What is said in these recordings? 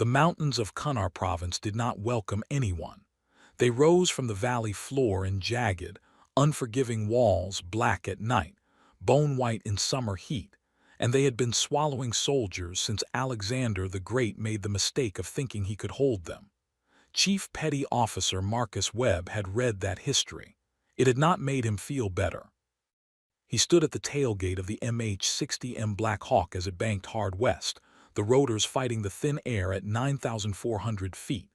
The mountains of Kunar province did not welcome anyone. They rose from the valley floor in jagged, unforgiving walls, black at night, bone-white in summer heat, and they had been swallowing soldiers since Alexander the Great made the mistake of thinking he could hold them. Chief Petty Officer Marcus Webb had read that history. It had not made him feel better. He stood at the tailgate of the MH-60M Black Hawk as it banked hard west, the rotors fighting the thin air at 9,400 feet.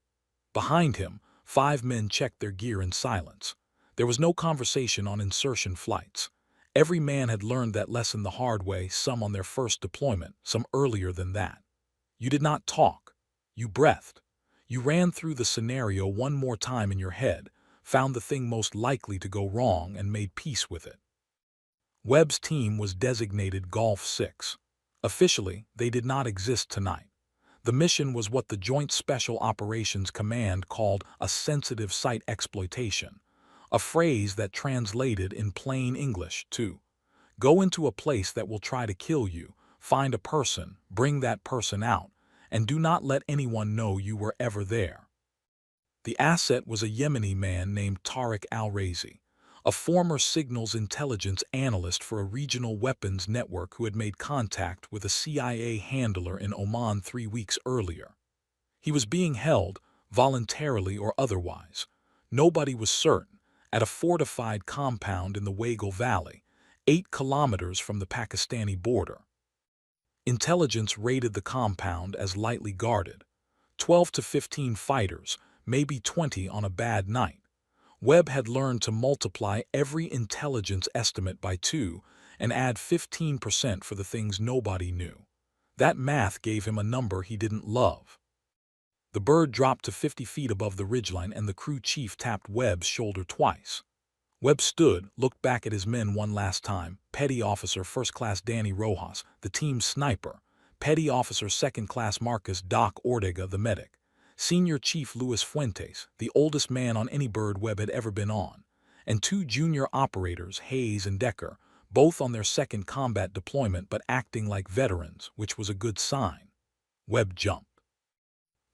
Behind him, 5 men checked their gear in silence. There was no conversation on insertion flights. Every man had learned that lesson the hard way, some on their first deployment, some earlier than that. You did not talk. You breathed. You ran through the scenario one more time in your head, found the thing most likely to go wrong, and made peace with it. Webb's team was designated Golf 6. Officially, they did not exist tonight. The mission was what the Joint Special Operations Command called a sensitive site exploitation, a phrase that translated in plain English to go into a place that will try to kill you, find a person, bring that person out, and do not let anyone know you were ever there. The asset was a Yemeni man named Tariq al-Razi, a former signals intelligence analyst for a regional weapons network who had made contact with a CIA handler in Oman 3 weeks earlier. He was being held, voluntarily or otherwise, nobody was certain, at a fortified compound in the Waghel Valley, 8 kilometers from the Pakistani border. Intelligence rated the compound as lightly guarded, 12 to 15 fighters, maybe 20 on a bad night. Webb had learned to multiply every intelligence estimate by 2 and add 15% for the things nobody knew. That math gave him a number he didn't love. The bird dropped to 50 feet above the ridgeline and the crew chief tapped Webb's shoulder twice. Webb stood, looked back at his men one last time, Petty Officer First Class Danny Rojas, the team's sniper, Petty Officer Second Class Marcus Doc Ortega, the medic, Senior Chief Luis Fuentes, the oldest man on any bird Webb had ever been on, and 2 junior operators, Hayes and Decker, both on their second combat deployment but acting like veterans, which was a good sign. Webb jumped.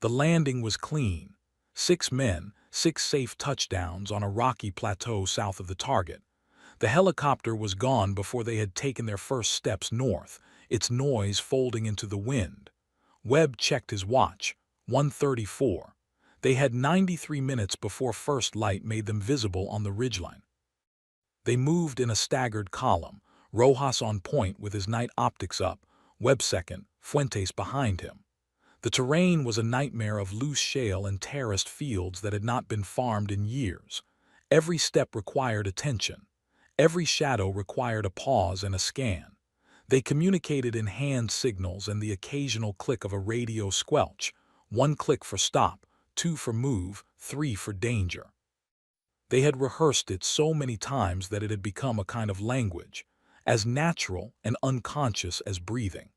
The landing was clean. 6 men, 6 safe touchdowns on a rocky plateau south of the target. The helicopter was gone before they had taken their first steps north, its noise folding into the wind. Webb checked his watch. 1:34. They had 93 minutes before first light made them visible on the ridgeline. They moved in a staggered column, Rojas on point with his night optics up, Webb second, Fuentes behind him. The terrain was a nightmare of loose shale and terraced fields that had not been farmed in years. Every step required attention. Every shadow required a pause and a scan. They communicated in hand signals and the occasional click of a radio squelch. 1 click for stop, 2 for move, 3 for danger. They had rehearsed it so many times that it had become a kind of language, as natural and unconscious as breathing.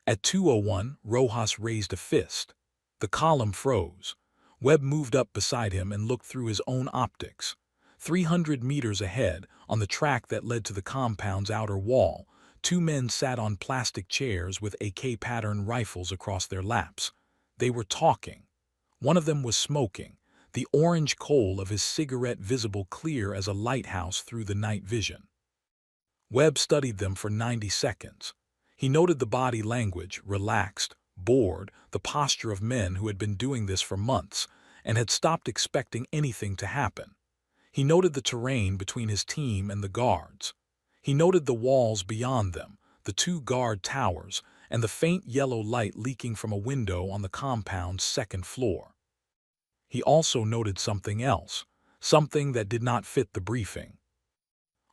At 2:01, Rojas raised a fist. The column froze. Webb moved up beside him and looked through his own optics. 300 meters ahead, on the track that led to the compound's outer wall, 2 men sat on plastic chairs with AK-pattern rifles across their laps. They were talking. One of them was smoking, the orange coal of his cigarette visible clear as a lighthouse through the night vision. Webb studied them for 90 seconds. He noted the body language, relaxed, bored, the posture of men who had been doing this for months and had stopped expecting anything to happen. He noted the terrain between his team and the guards. He noted the walls beyond them, the 2 guard towers, and the faint yellow light leaking from a window on the compound's 2nd floor. He also noted something else, something that did not fit the briefing.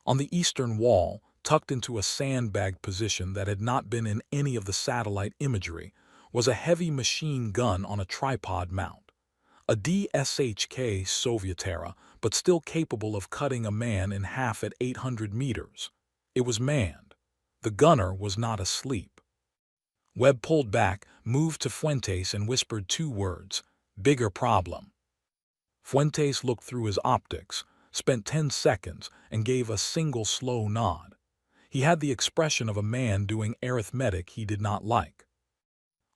On the eastern wall, tucked into a sandbag position that had not been in any of the satellite imagery, was a heavy machine gun on a tripod mount. A DSHK Soviet-era, but still capable of cutting a man in half at 800 meters. It was manned. The gunner was not asleep. Webb pulled back, moved to Fuentes and whispered 2 words, "Bigger problem." Fuentes looked through his optics, spent 10 seconds, and gave a single slow nod. He had the expression of a man doing arithmetic he did not like.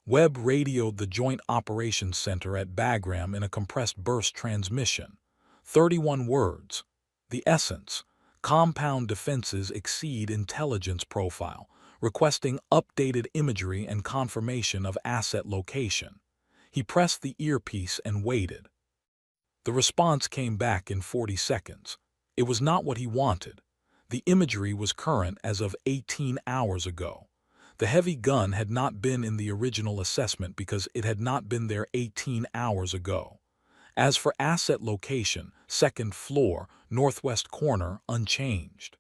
Webb radioed the Joint Operations Center at Bagram in a compressed burst transmission. 31 words. The essence. Compound defenses exceed intelligence profile, requesting updated imagery and confirmation of asset location. He pressed the earpiece and waited. The response came back in 40 seconds. It was not what he wanted. The imagery was current as of 18 hours ago. The heavy gun had not been in the original assessment because it had not been there 18 hours ago. As for asset location, second floor, northwest corner, unchanged.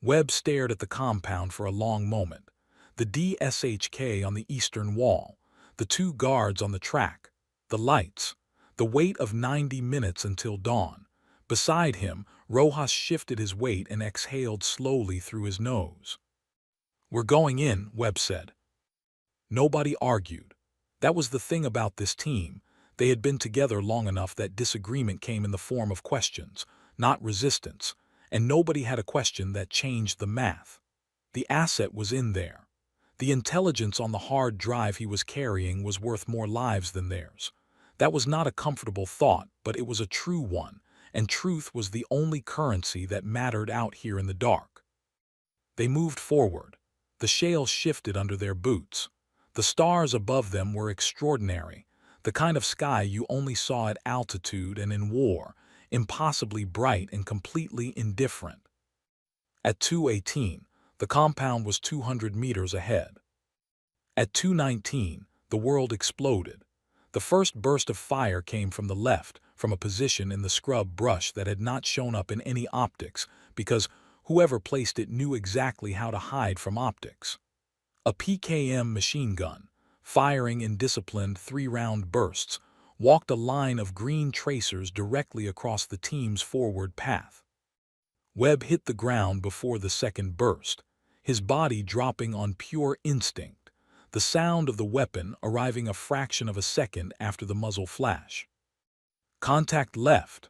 Webb stared at the compound for a long moment. The DSHK on the eastern wall, the two guards on the track, the lights, the wait of 90 minutes until dawn. Beside him, Rojas shifted his weight and exhaled slowly through his nose. "We're going in," Webb said. Nobody argued. That was the thing about this team. They had been together long enough that disagreement came in the form of questions, not resistance, and nobody had a question that changed the math. The asset was in there. The intelligence on the hard drive he was carrying was worth more lives than theirs. That was not a comfortable thought, but it was a true one, and truth was the only currency that mattered out here in the dark. They moved forward. The shale shifted under their boots. The stars above them were extraordinary, the kind of sky you only saw at altitude and in war, impossibly bright and completely indifferent. At 2:18, the compound was 200 meters ahead. At 2:19, the world exploded. The first burst of fire came from the left, from a position in the scrub brush that had not shown up in any optics, because whoever placed it knew exactly how to hide from optics. A PKM machine gun, firing in disciplined 3-round bursts, walked a line of green tracers directly across the team's forward path. Webb hit the ground before the second burst, his body dropping on pure instinct, the sound of the weapon arriving a fraction of a second after the muzzle flash. Contact left.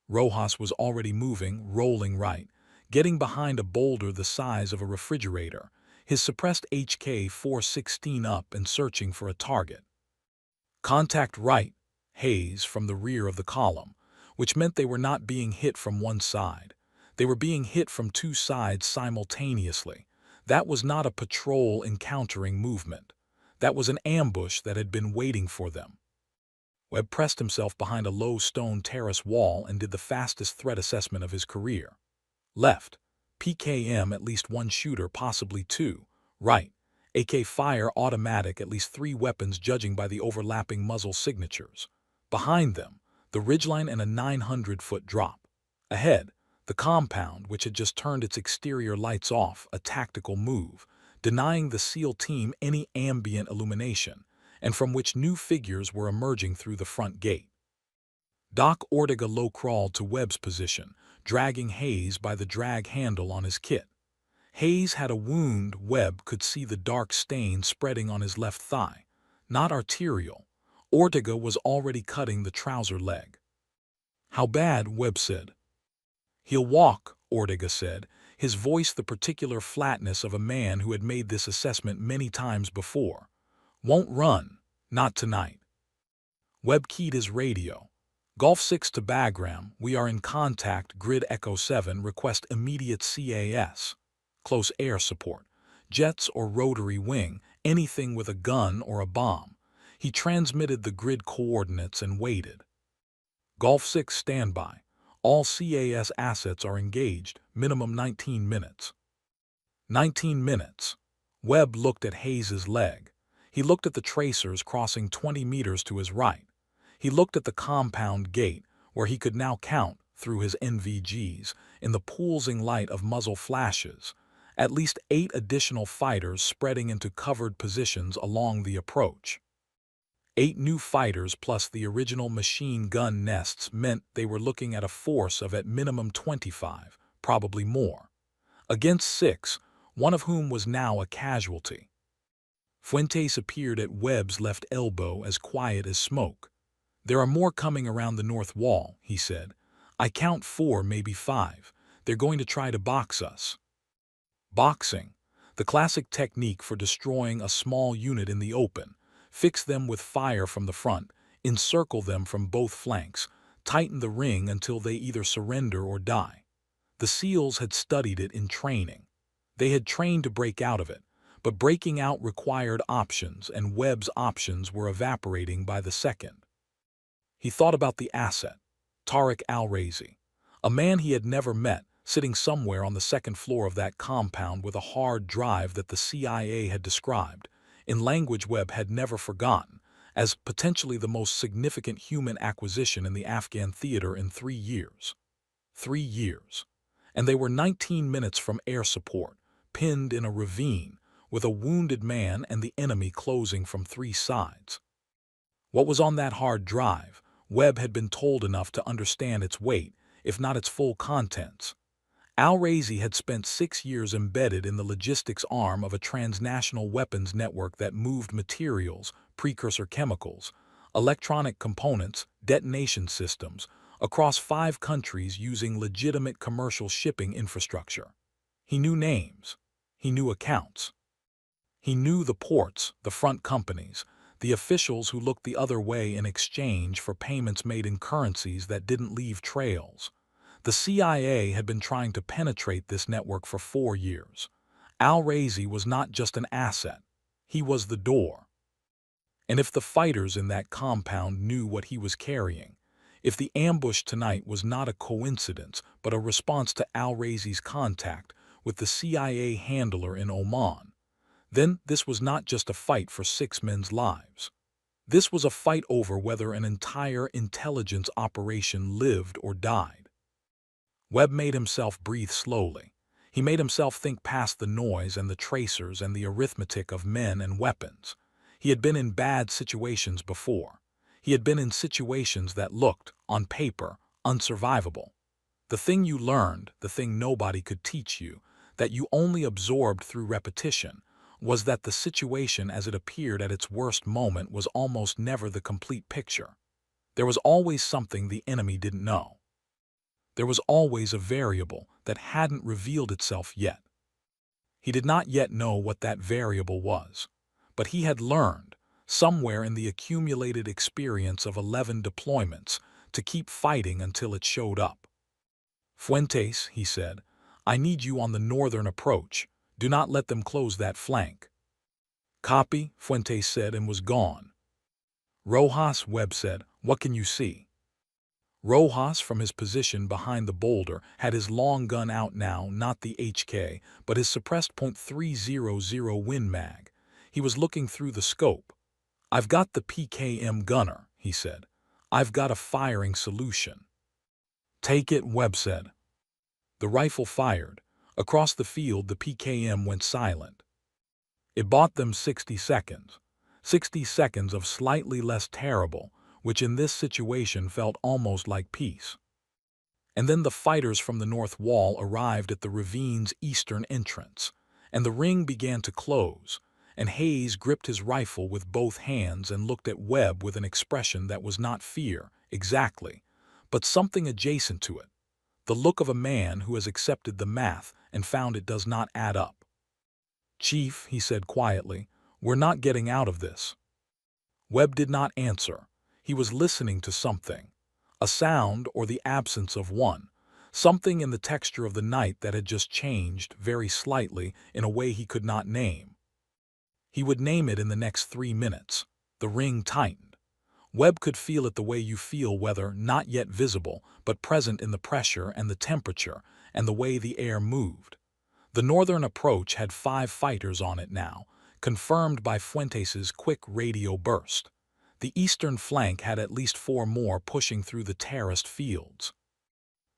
Rojas was already moving, rolling right, getting behind a boulder the size of a refrigerator, his suppressed HK-416 up and searching for a target. Contact right, Hayes from the rear of the column, which meant they were not being hit from one side. They were being hit from two sides simultaneously. That was not a patrol encountering movement. That was an ambush that had been waiting for them. Webb pressed himself behind a low stone terrace wall and did the fastest threat assessment of his career. Left, PKM at least one shooter, possibly two. Right, AK fire automatic, at least 3 weapons judging by the overlapping muzzle signatures. Behind them, the ridgeline and a 900-foot drop. Ahead, the compound, which had just turned its exterior lights off, a tactical move, denying the SEAL team any ambient illumination, and from which new figures were emerging through the front gate. Doc Ortega low-crawled to Webb's position, dragging Hayes by the drag handle on his kit. Hayes had a wound. Webb could see the dark stain spreading on his left thigh. Not arterial. Ortega was already cutting the trouser leg. "How bad?" Webb said. "He'll walk," Ortega said, his voice the particular flatness of a man who had made this assessment many times before. "Won't run. Not tonight." Webb keyed his radio. "Golf 6 to Bagram, we are in contact. Grid Echo 7, request immediate CAS. Close air support. Jets or rotary wing, anything with a gun or a bomb." He transmitted the grid coordinates and waited. "Golf 6 standby. All CAS assets are engaged, minimum 19 minutes. 19 minutes. Webb looked at Hayes's leg. He looked at the tracers crossing 20 meters to his right. He looked at the compound gate, where he could now count, through his NVGs, in the pulsing light of muzzle flashes, at least 8 additional fighters spreading into covered positions along the approach. 8 new fighters plus the original machine gun nests meant they were looking at a force of at minimum 25, probably more. Against 6, one of whom was now a casualty. Fuentes appeared at Webb's left elbow, as quiet as smoke. "There are more coming around the north wall," he said. "I count 4, maybe 5. They're going to try to box us." Boxing, the classic technique for destroying a small unit in the open, Fix them with fire from the front, encircle them from both flanks, tighten the ring until they either surrender or die. The SEALs had studied it in training. They had trained to break out of it, but breaking out required options, and Webb's options were evaporating by the second. He thought about the asset, Tariq al-Razi, a man he had never met, sitting somewhere on the second floor of that compound with a hard drive that the CIA had described, in language Webb had never forgotten, as potentially the most significant human acquisition in the Afghan theater in 3 years. 3 years. And they were 19 minutes from air support, pinned in a ravine, with a wounded man and the enemy closing from 3 sides. What was on that hard drive? Webb had been told enough to understand its weight, if not its full contents. Al-Razi had spent 6 years embedded in the logistics arm of a transnational weapons network that moved materials, precursor chemicals, electronic components, detonation systems, across 5 countries using legitimate commercial shipping infrastructure. He knew names. He knew accounts. He knew the ports, the front companies, the officials who looked the other way in exchange for payments made in currencies that didn't leave trails. The CIA had been trying to penetrate this network for 4 years. Al-Razi was not just an asset. He was the door. And if the fighters in that compound knew what he was carrying, if the ambush tonight was not a coincidence but a response to Al-Razi's contact with the CIA handler in Oman, then this was not just a fight for 6 men's lives. This was a fight over whether an entire intelligence operation lived or died. Webb made himself breathe slowly. He made himself think past the noise and the tracers and the arithmetic of men and weapons. He had been in bad situations before. He had been in situations that looked, on paper, unsurvivable. The thing you learned, the thing nobody could teach you, that you only absorbed through repetition, was that the situation as it appeared at its worst moment was almost never the complete picture. There was always something the enemy didn't know. There was always a variable that hadn't revealed itself yet. He did not yet know what that variable was, but he had learned, somewhere in the accumulated experience of 11 deployments, to keep fighting until it showed up. "Fuentes," he said, "I need you on the northern approach. Do not let them close that flank." "Copy," Fuentes said and was gone. "Rojas," Webb said, "what can you see?" Rojas, from his position behind the boulder, had his long gun out now, not the HK, but his suppressed .300 Win Mag. He was looking through the scope. "I've got the PKM gunner," he said. "I've got a firing solution." "Take it," Webb said. The rifle fired. Across the field, the PKM went silent. It bought them 60 seconds. 60 seconds of slightly less terrible, which in this situation felt almost like peace. And then the fighters from the north wall arrived at the ravine's eastern entrance, and the ring began to close, and Hayes gripped his rifle with both hands and looked at Webb with an expression that was not fear, exactly, but something adjacent to it, the look of a man who has accepted the math and found it does not add up. "Chief," he said quietly, "we're not getting out of this." Webb did not answer. He was listening to something. A sound or the absence of one. Something in the texture of the night that had just changed, very slightly, in a way he could not name. He would name it in the next 3 minutes. The ring tightened. Webb could feel it the way you feel weather not yet visible, but present in the pressure and the temperature, and the way the air moved. The northern approach had 5 fighters on it now, confirmed by Fuentes's quick radio burst. The eastern flank had at least 4 more pushing through the terraced fields.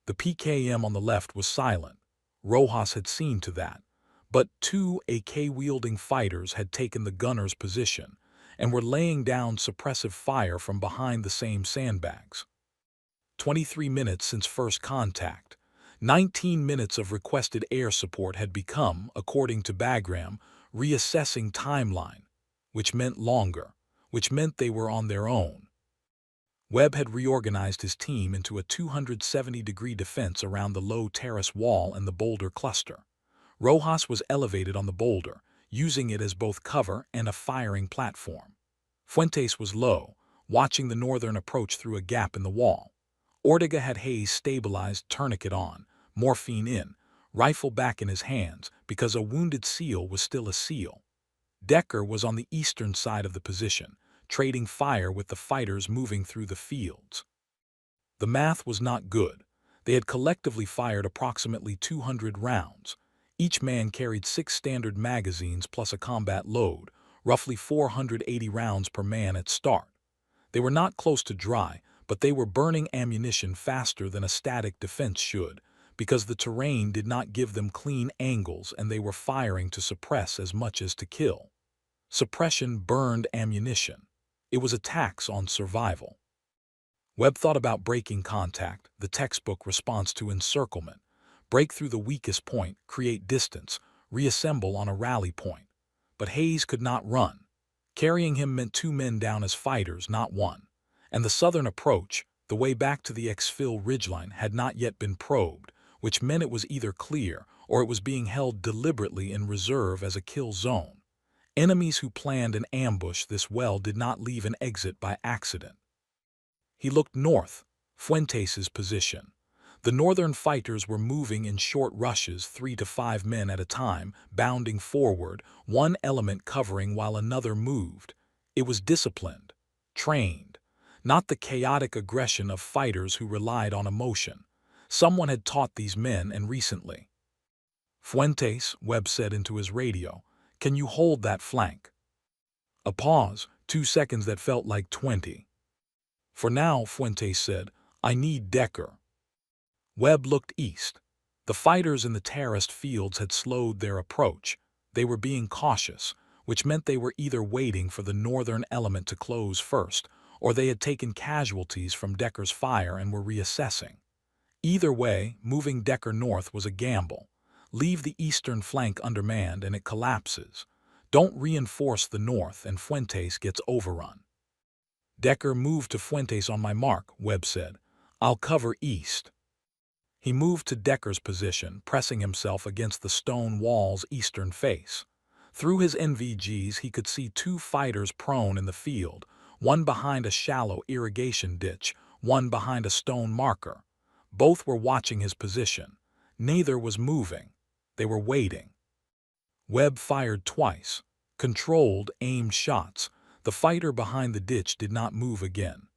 The PKM on the left was silent. Rojas had seen to that. But 2 AK-wielding fighters had taken the gunner's position and were laying down suppressive fire from behind the same sandbags. 23 minutes since first contact. 19 minutes of requested air support had become, according to Bagram, reassessing timeline, which meant longer, which meant they were on their own. Webb had reorganized his team into a 270-degree defense around the low terrace wall and the boulder cluster. Rojas was elevated on the boulder, using it as both cover and a firing platform. Fuentes was low, watching the northern approach through a gap in the wall. Ortega had Hayes' stabilized tourniquet on, morphine in, rifle back in his hands because a wounded SEAL was still a SEAL. Decker was on the eastern side of the position, trading fire with the fighters moving through the fields. The math was not good. They had collectively fired approximately 200 rounds. Each man carried 6 standard magazines plus a combat load, roughly 480 rounds per man at start. They were not close to dry, but they were burning ammunition faster than a static defense should, because the terrain did not give them clean angles and they were firing to suppress as much as to kill. Suppression burned ammunition. It was a tax on survival. Webb thought about breaking contact, the textbook response to encirclement. Break through the weakest point, create distance, reassemble on a rally point. But Hayes could not run. Carrying him meant 2 men down as fighters, not 1. And the southern approach, the way back to the exfil ridgeline, had not yet been probed, which meant it was either clear or it was being held deliberately in reserve as a kill zone. Enemies who planned an ambush this well did not leave an exit by accident. He looked north, Fuentes' position. The northern fighters were moving in short rushes, 3 to 5 men at a time, bounding forward, one element covering while another moved. It was disciplined, trained, not the chaotic aggression of fighters who relied on emotion. Someone had taught these men, and recently. Fuentes, Webb said into his radio, "Can you hold that flank?" A pause, 2 seconds that felt like 20. "For now," Fuentes said, "I need Decker." Webb looked east. The fighters in the terraced fields had slowed their approach. They were being cautious, which meant they were either waiting for the northern element to close first, or they had taken casualties from Decker's fire and were reassessing. Either way, moving Decker north was a gamble. Leave the eastern flank undermanned and it collapses. Don't reinforce the north and Fuentes gets overrun. Decker moved to Fuentes on my mark, Webb said. I'll cover east. He moved to Decker's position, pressing himself against the stone wall's eastern face. Through his NVGs, he could see 2 fighters prone in the field, one behind a shallow irrigation ditch, one behind a stone marker. Both were watching his position. Neither was moving. They were waiting. Webb fired twice. Controlled, aimed shots. The fighter behind the ditch did not move again.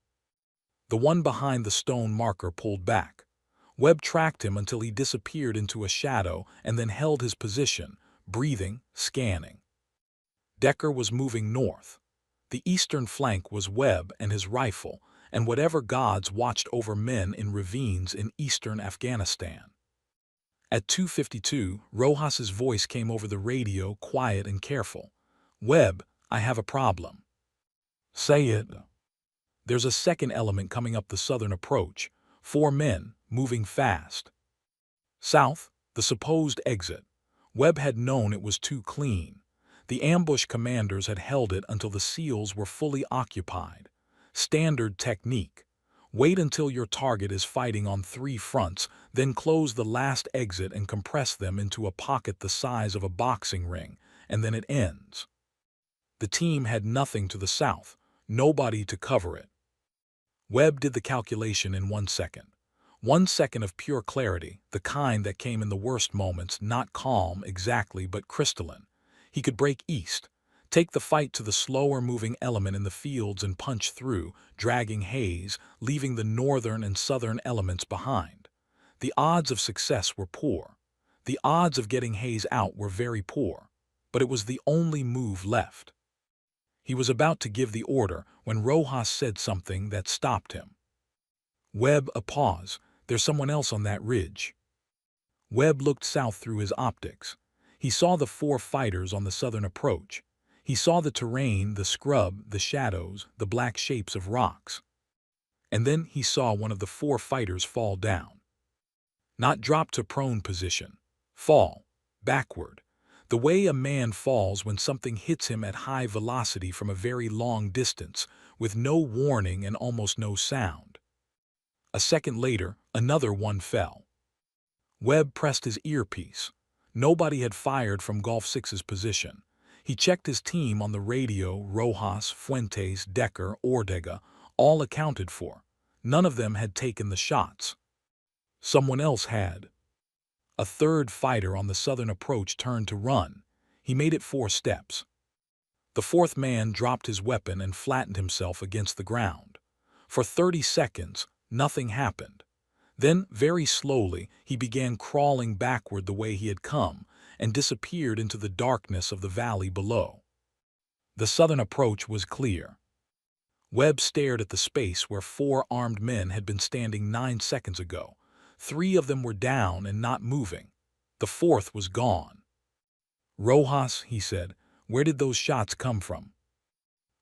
The one behind the stone marker pulled back. Webb tracked him until he disappeared into a shadow and then held his position, breathing, scanning. Decker was moving north. The eastern flank was Webb and his rifle, and whatever gods watched over men in ravines in eastern Afghanistan. At 2:52, Rojas's voice came over the radio, quiet and careful. "Webb, I have a problem." "Say it." "There's a second element coming up the southern approach. 4 men, moving fast. South, the supposed exit." Webb had known it was too clean. The ambush commanders had held it until the SEALs were fully occupied. Standard technique. Wait until your target is fighting on 3 fronts, then close the last exit and compress them into a pocket the size of a boxing ring, and then it ends. The team had nothing to the south, nobody to cover it. Webb did the calculation in 1 second. 1 second of pure clarity, the kind that came in the worst moments, not calm exactly but crystalline. He could break east, take the fight to the slower-moving element in the fields and punch through, dragging Hayes, leaving the northern and southern elements behind. The odds of success were poor. The odds of getting Hayes out were very poor, but it was the only move left. He was about to give the order when Rojas said something that stopped him. "Webb, a pause. There's someone else on that ridge." Webb looked south through his optics. He saw the 4 fighters on the southern approach. He saw the terrain, the scrub, the shadows, the black shapes of rocks. And then he saw one of the 4 fighters fall down. Not drop to prone position. Fall. Backward. The way a man falls when something hits him at high velocity from a very long distance, with no warning and almost no sound. A second later, another one fell. Webb pressed his earpiece. Nobody had fired from Golf 6's position. He checked his team on the radio. Rojas, Fuentes, Decker, Ortega, all accounted for. None of them had taken the shots. Someone else had. A third fighter on the southern approach turned to run. He made it 4 steps. The fourth man dropped his weapon and flattened himself against the ground. For 30 seconds, nothing happened. Then, very slowly, he began crawling backward the way he had come and disappeared into the darkness of the valley below. The southern approach was clear. Webb stared at the space where 4 armed men had been standing 9 seconds ago. 3 of them were down and not moving. The 4th was gone. "Rojas," he said, "where did those shots come from?"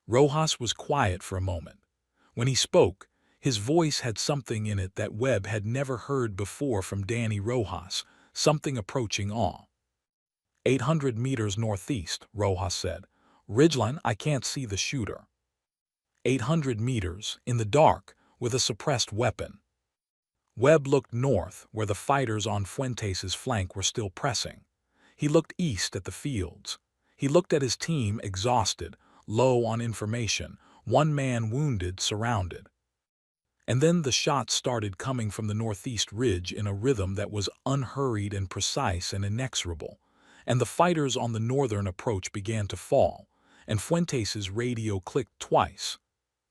Rojas was quiet for a moment. When he spoke, his voice had something in it that Webb had never heard before from Danny Rojas, something approaching awe. 800 meters northeast, Rojas said. "Ridgeline, I can't see the shooter." 800 meters, in the dark, with a suppressed weapon. Webb looked north, where the fighters on Fuentes' flank were still pressing. He looked east at the fields. He looked at his team, exhausted, low on information, 1 man wounded, surrounded. And then the shots started coming from the northeast ridge in a rhythm that was unhurried and precise and inexorable. And the fighters on the northern approach began to fall, and Fuentes' radio clicked twice.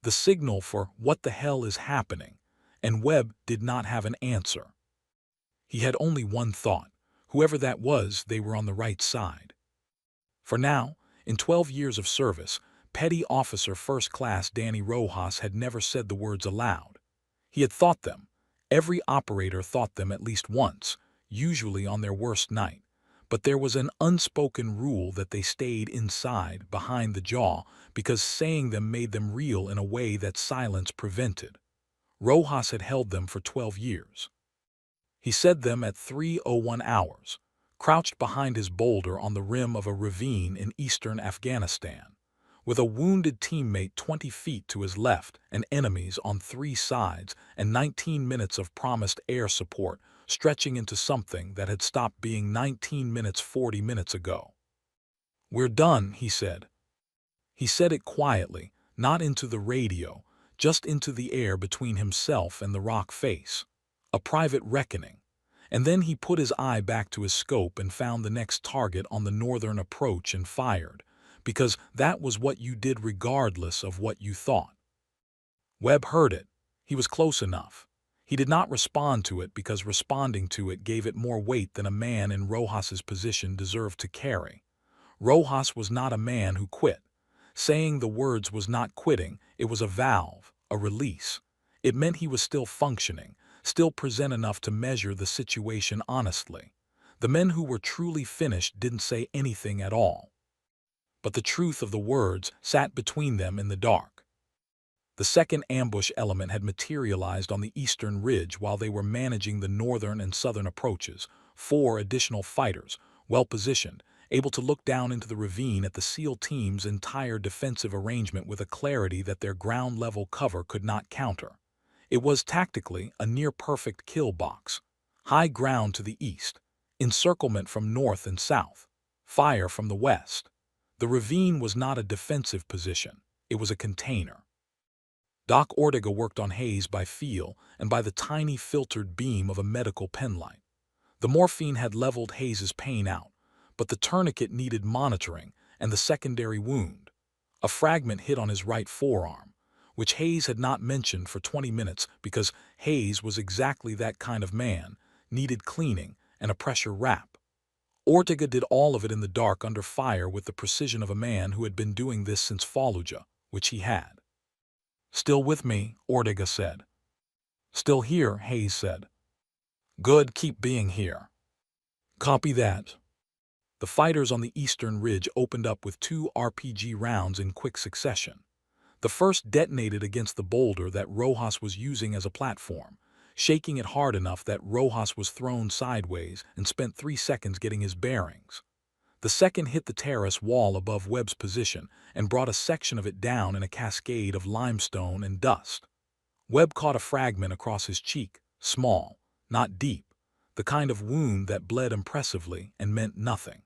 The signal for "what the hell is happening?" And Webb did not have an answer. He had only one thought: whoever that was, they were on the right side. For now, in 12 years of service, Petty Officer First Class Danny Rojas had never said the words aloud. He had thought them. Every operator thought them at least once, usually on their worst night. But there was an unspoken rule that they stayed inside, behind the jaw, because saying them made them real in a way that silence prevented. Rojas had held them for 12 years. He said them at 3:01 hours, crouched behind his boulder on the rim of a ravine in eastern Afghanistan, with a wounded teammate 20 feet to his left and enemies on 3 sides, and 19 minutes of promised air support stretching into something that had stopped being 19 minutes 40 minutes ago. "We're done," he said. He said it quietly, not into the radio, just into the air between himself and the rock face. A private reckoning. And then he put his eye back to his scope and found the next target on the northern approach and fired, because that was what you did regardless of what you thought. Webb heard it. He was close enough. He did not respond to it because responding to it gave it more weight than a man in Rojas's position deserved to carry. Rojas was not a man who quit. Saying the words was not quitting, it was a valve, a release. It meant he was still functioning, still present enough to measure the situation honestly. The men who were truly finished didn't say anything at all. But the truth of the words sat between them in the dark. The second ambush element had materialized on the eastern ridge while they were managing the northern and southern approaches. 4 additional fighters, well-positioned, able to look down into the ravine at the SEAL team's entire defensive arrangement with a clarity that their ground-level cover could not counter. It was tactically a near-perfect kill box. High ground to the east, encirclement from north and south, fire from the west. The ravine was not a defensive position, it was a container. Doc Ortega worked on Hayes by feel and by the tiny filtered beam of a medical penlight. The morphine had leveled Hayes's pain out, but the tourniquet needed monitoring and the secondary wound. A fragment hit on his right forearm, which Hayes had not mentioned for 20 minutes because Hayes was exactly that kind of man, needed cleaning and a pressure wrap. Ortega did all of it in the dark under fire with the precision of a man who had been doing this since Fallujah, which he had. "Still with me," Ortega said. "Still here," Hayes said. "Good, keep being here." "Copy that." The fighters on the eastern ridge opened up with 2 RPG rounds in quick succession. The first detonated against the boulder that Rojas was using as a platform, shaking it hard enough that Rojas was thrown sideways and spent 3 seconds getting his bearings. The second hit the terrace wall above Webb's position and brought a section of it down in a cascade of limestone and dust. Webb caught a fragment across his cheek, small, not deep, the kind of wound that bled impressively and meant nothing.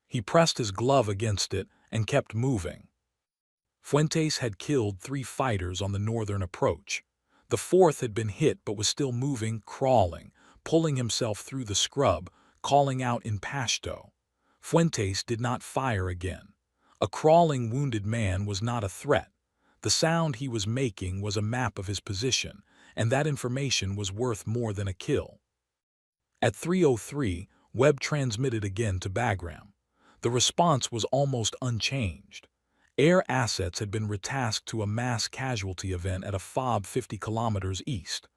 He pressed his glove against it and kept moving. Fuentes had killed 3 fighters on the northern approach. The 4th had been hit but was still moving, crawling, pulling himself through the scrub, calling out in Pashto. Fuentes did not fire again. A crawling wounded man was not a threat. The sound he was making was a map of his position, and that information was worth more than a kill. At 3:03, Webb transmitted again to Bagram. The response was almost unchanged. Air assets had been retasked to a mass casualty event at a FOB 50 kilometers east.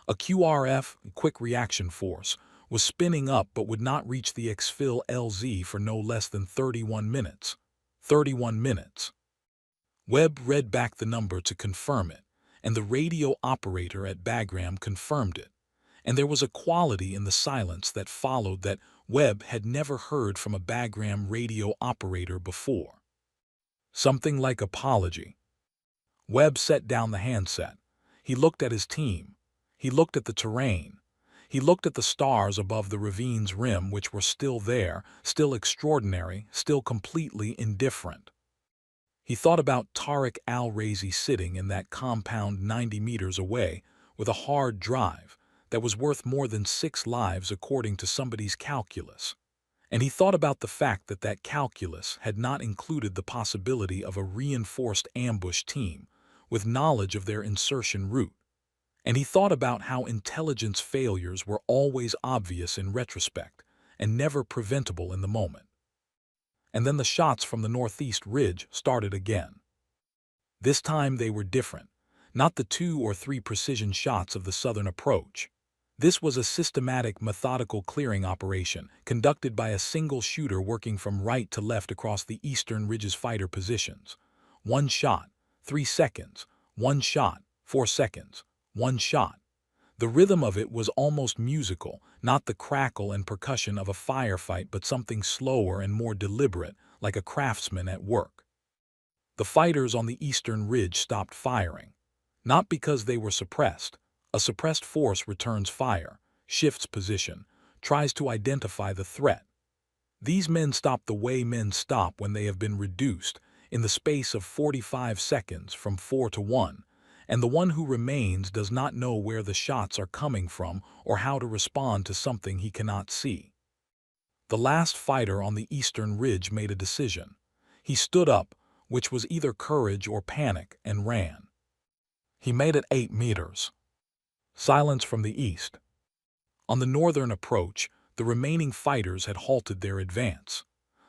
A QRF, Quick Reaction Force, was spinning up but would not reach the exfil LZ for no less than 31 minutes. 31 minutes. Webb read back the number to confirm it, and the radio operator at Bagram confirmed it. And there was a quality in the silence that followed that Webb had never heard from a Bagram radio operator before. Something like apology. Webb set down the handset. He looked at his team. He looked at the terrain. He looked at the stars above the ravine's rim, which were still there, still extraordinary, still completely indifferent. He thought about Tariq al-Razi sitting in that compound 90 meters away with a hard drive that was worth more than 6 lives according to somebody's calculus. And he thought about the fact that that calculus had not included the possibility of a reinforced ambush team with knowledge of their insertion route. And he thought about how intelligence failures were always obvious in retrospect and never preventable in the moment. And then the shots from the northeast ridge started again. This time they were different, not the 2 or 3 precision shots of the southern approach. This was a systematic, methodical clearing operation conducted by a single shooter working from right to left across the eastern ridge's fighter positions. 1 shot, 3 seconds, 1 shot, 4 seconds, 1 shot. The rhythm of it was almost musical, not the crackle and percussion of a firefight, but something slower and more deliberate, like a craftsman at work. The fighters on the eastern ridge stopped firing, not because they were suppressed. A suppressed force returns fire, shifts position, tries to identify the threat. These men stop the way men stop when they have been reduced, in the space of 45 seconds, from 4 to 1, and the one who remains does not know where the shots are coming from or how to respond to something he cannot see. The last fighter on the eastern ridge made a decision. He stood up, which was either courage or panic, and ran. He made it 8 meters. Silence from the east. On the northern approach, the remaining fighters had halted their advance.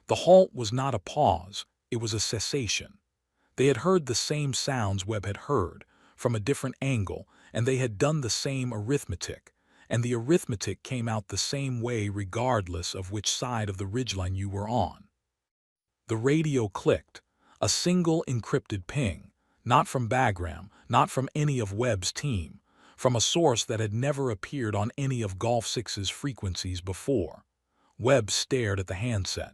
The halt was not a pause, it was a cessation. They had heard the same sounds Webb had heard, from a different angle, and they had done the same arithmetic, and the arithmetic came out the same way regardless of which side of the ridgeline you were on. The radio clicked, a single encrypted ping, not from Bagram, not from any of Webb's team, from a source that had never appeared on any of Golf 6's frequencies before. Webb stared at the handset.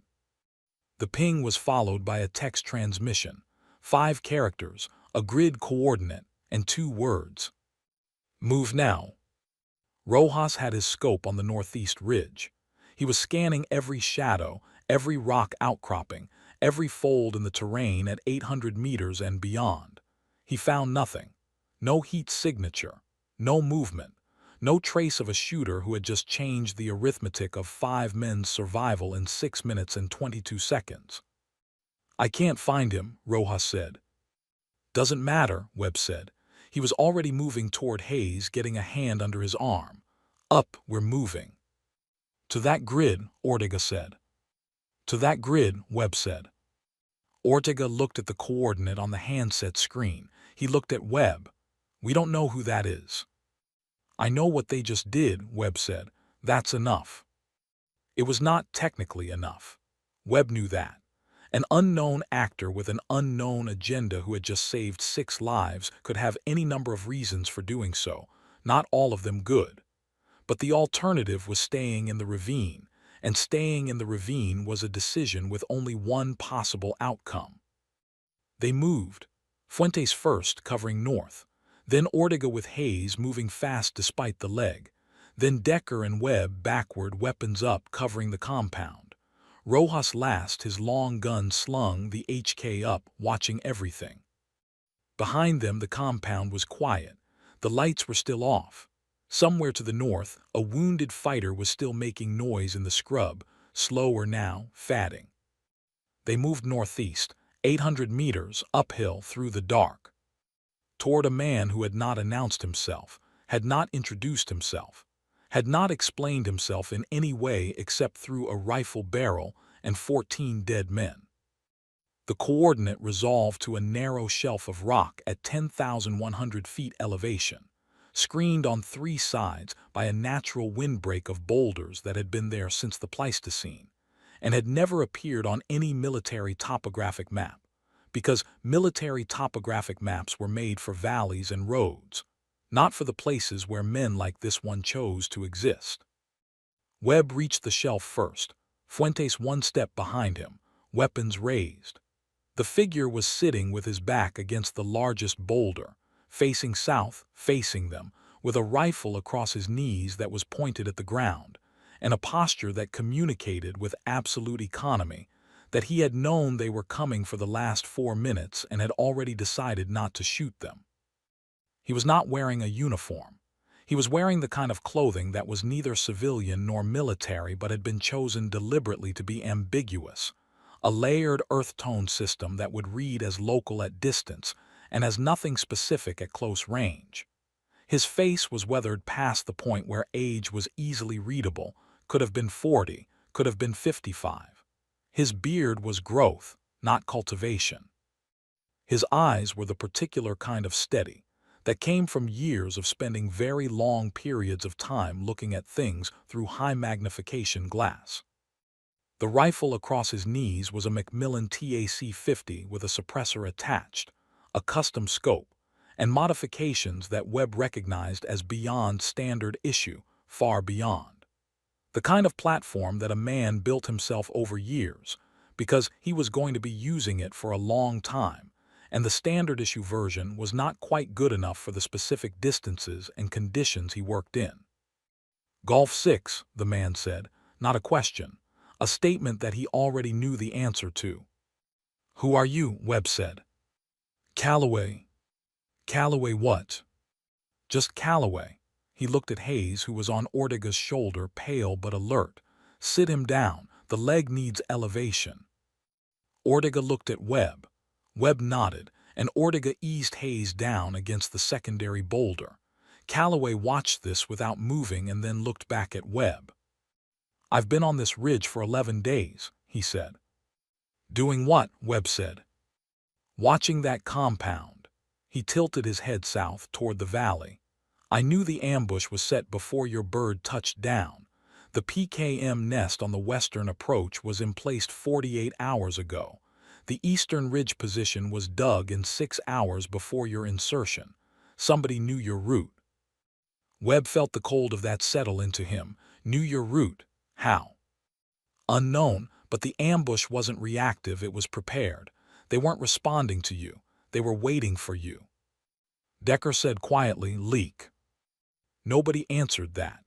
The ping was followed by a text transmission, 5 characters, a grid coordinate, and 2 words. Move now. Rojas had his scope on the northeast ridge. He was scanning every shadow, every rock outcropping, every fold in the terrain at 800 meters and beyond. He found nothing. No heat signature. No movement, no trace of a shooter who had just changed the arithmetic of 5 men's survival in 6 minutes and 22 seconds. I can't find him, Rojas said. Doesn't matter, Webb said. He was already moving toward Hayes, getting a hand under his arm. Up, we're moving. To that grid, Ortega said. To that grid, Webb said. Ortega looked at the coordinate on the handset screen. He looked at Webb. We don't know who that is. I know what they just did, Webb said. That's enough. It was not technically enough. Webb knew that. An unknown actor with an unknown agenda who had just saved 6 lives could have any number of reasons for doing so, not all of them good. But the alternative was staying in the ravine, and staying in the ravine was a decision with only one possible outcome. They moved. Fuentes first, covering north. Then Ortega with Hayes moving fast despite the leg. Then Decker and Webb backward, weapons up, covering the compound. Rojas last, his long gun slung, the HK up, watching everything. Behind them the compound was quiet. The lights were still off. Somewhere to the north, a wounded fighter was still making noise in the scrub, slower now, fatting. They moved northeast, 800 meters uphill through the dark, toward a man who had not announced himself, had not introduced himself, had not explained himself in any way except through a rifle barrel and 14 dead men. The coordinate resolved to a narrow shelf of rock at 10,100 feet elevation, screened on three sides by a natural windbreak of boulders that had been there since the Pleistocene, and had never appeared on any military topographic map, because military topographic maps were made for valleys and roads, not for the places where men like this one chose to exist. Webb reached the shelf first, Fuentes one step behind him, weapons raised. The figure was sitting with his back against the largest boulder, facing south, facing them, with a rifle across his knees that was pointed at the ground, and a posture that communicated with absolute economy that he had known they were coming for the last 4 minutes and had already decided not to shoot them. He was not wearing a uniform. He was wearing the kind of clothing that was neither civilian nor military but had been chosen deliberately to be ambiguous, a layered earth tone system that would read as local at distance and as nothing specific at close range. His face was weathered past the point where age was easily readable, could have been 40, could have been 55. His beard was growth, not cultivation. His eyes were the particular kind of steady that came from years of spending very long periods of time looking at things through high magnification glass. The rifle across his knees was a Macmillan TAC-50 with a suppressor attached, a custom scope, and modifications that Webb recognized as beyond standard issue, far beyond. The kind of platform that a man built himself over years, because he was going to be using it for a long time, and the standard issue version was not quite good enough for the specific distances and conditions he worked in. Golf 6, the man said, not a question, a statement that he already knew the answer to. Who are you? Webb said. Calloway. Calloway what? Just Calloway. He looked at Hayes, who was on Ortega's shoulder, pale but alert. Sit him down. The leg needs elevation. Ortega looked at Webb. Webb nodded, and Ortega eased Hayes down against the secondary boulder. Calloway watched this without moving and then looked back at Webb. I've been on this ridge for 11 days, he said. Doing what? Webb said. Watching that compound. He tilted his head south toward the valley. I knew the ambush was set before your bird touched down. The PKM nest on the western approach was emplaced 48 hours ago. The eastern ridge position was dug in 6 hours before your insertion. Somebody knew your route. Webb felt the cold of that settle into him. Knew your route. How? Unknown, but the ambush wasn't reactive, it was prepared. They weren't responding to you. They were waiting for you. Decker said quietly, leak. Nobody answered that.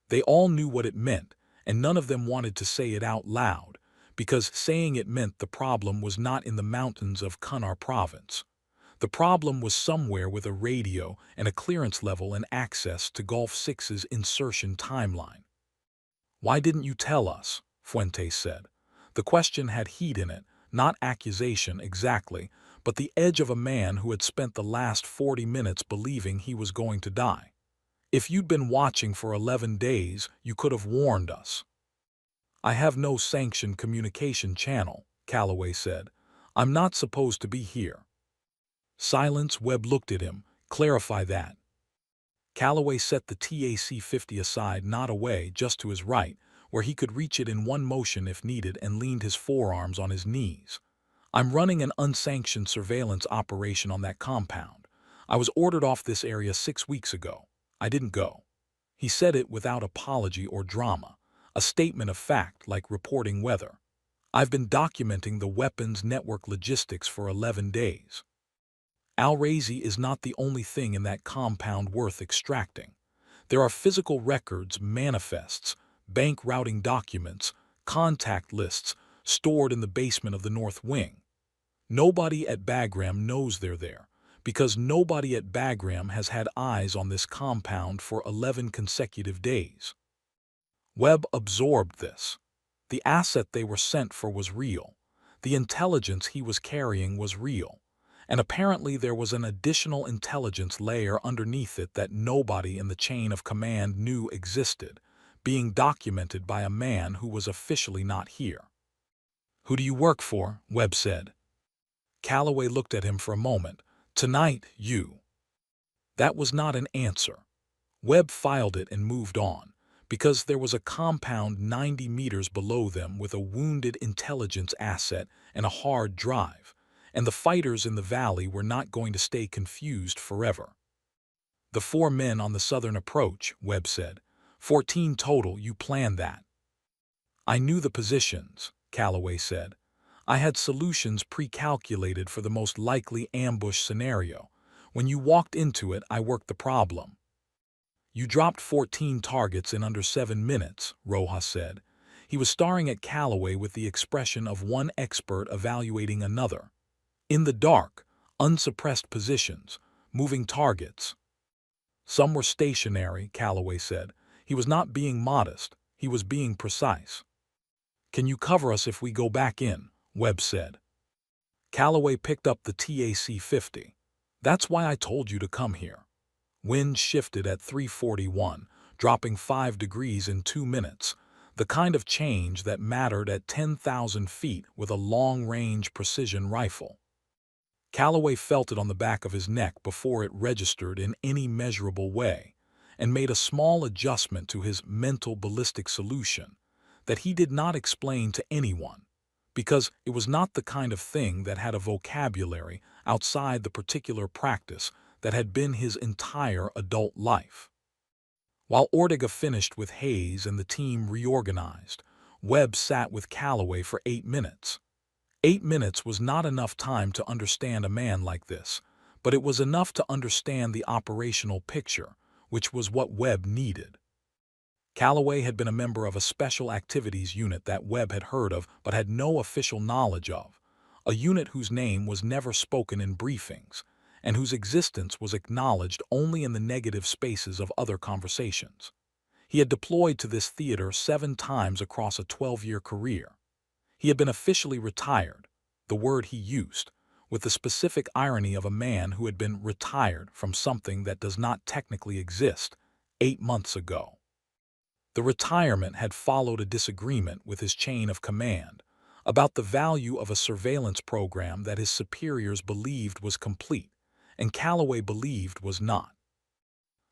They all knew what it meant, and none of them wanted to say it out loud, because saying it meant the problem was not in the mountains of Kunar province. The problem was somewhere with a radio and a clearance level and access to Golf 6's insertion timeline. Why didn't you tell us? Fuentes said. The question had heat in it, not accusation exactly, but the edge of a man who had spent the last 40 minutes believing he was going to die. If you'd been watching for 11 days, you could have warned us. I have no sanctioned communication channel, Calloway said. I'm not supposed to be here. Silence. Webb looked at him. Clarify that. Calloway set the TAC-50 aside, not away, just to his right, where he could reach it in one motion if needed, and leaned his forearms on his knees. I'm running an unsanctioned surveillance operation on that compound. I was ordered off this area 6 weeks ago. I didn't go. He said it without apology or drama, a statement of fact like reporting weather. I've been documenting the weapons network logistics for 11 days. Al-Razi is not the only thing in that compound worth extracting. There are physical records, manifests, bank routing documents, contact lists stored in the basement of the North Wing. Nobody at Bagram knows they're there, because nobody at Bagram has had eyes on this compound for 11 consecutive days. Webb absorbed this. The asset they were sent for was real. The intelligence he was carrying was real. And apparently there was an additional intelligence layer underneath it that nobody in the chain of command knew existed, being documented by a man who was officially not here. "Who do you work for?" Webb said. Calloway looked at him for a moment. "Tonight, you." That was not an answer. Webb filed it and moved on, because there was a compound 90 meters below them with a wounded intelligence asset and a hard drive, and the fighters in the valley were not going to stay confused forever. "The 4 men on the southern approach," Webb said. 14 total, you planned that." "I knew the positions," Calloway said. "I had solutions pre-calculated for the most likely ambush scenario. When you walked into it, I worked the problem." "You dropped 14 targets in under 7 minutes, Rojas said. He was staring at Calloway with the expression of one expert evaluating another. "In the dark, unsuppressed positions, moving targets." "Some were stationary," Calloway said. He was not being modest, he was being precise. "Can you cover us if we go back in?" Webb said. Calloway picked up the TAC-50. "That's why I told you to come here." Wind shifted at 341, dropping 5 degrees in 2 minutes, the kind of change that mattered at 10,000 feet with a long-range precision rifle. Calloway felt it on the back of his neck before it registered in any measurable way, and made a small adjustment to his mental ballistic solution that he did not explain to anyone, because it was not the kind of thing that had a vocabulary outside the particular practice that had been his entire adult life. While Ortega finished with Hayes and the team reorganized, Webb sat with Calloway for 8 minutes. 8 minutes was not enough time to understand a man like this, but it was enough to understand the operational picture, which was what Webb needed. Calloway had been a member of a special activities unit that Webb had heard of but had no official knowledge of, a unit whose name was never spoken in briefings, and whose existence was acknowledged only in the negative spaces of other conversations. He had deployed to this theater 7 times across a 12-year career. He had been officially retired, the word he used, with the specific irony of a man who had been retired from something that does not technically exist 8 months ago. The retirement had followed a disagreement with his chain of command about the value of a surveillance program that his superiors believed was complete, and Calloway believed was not.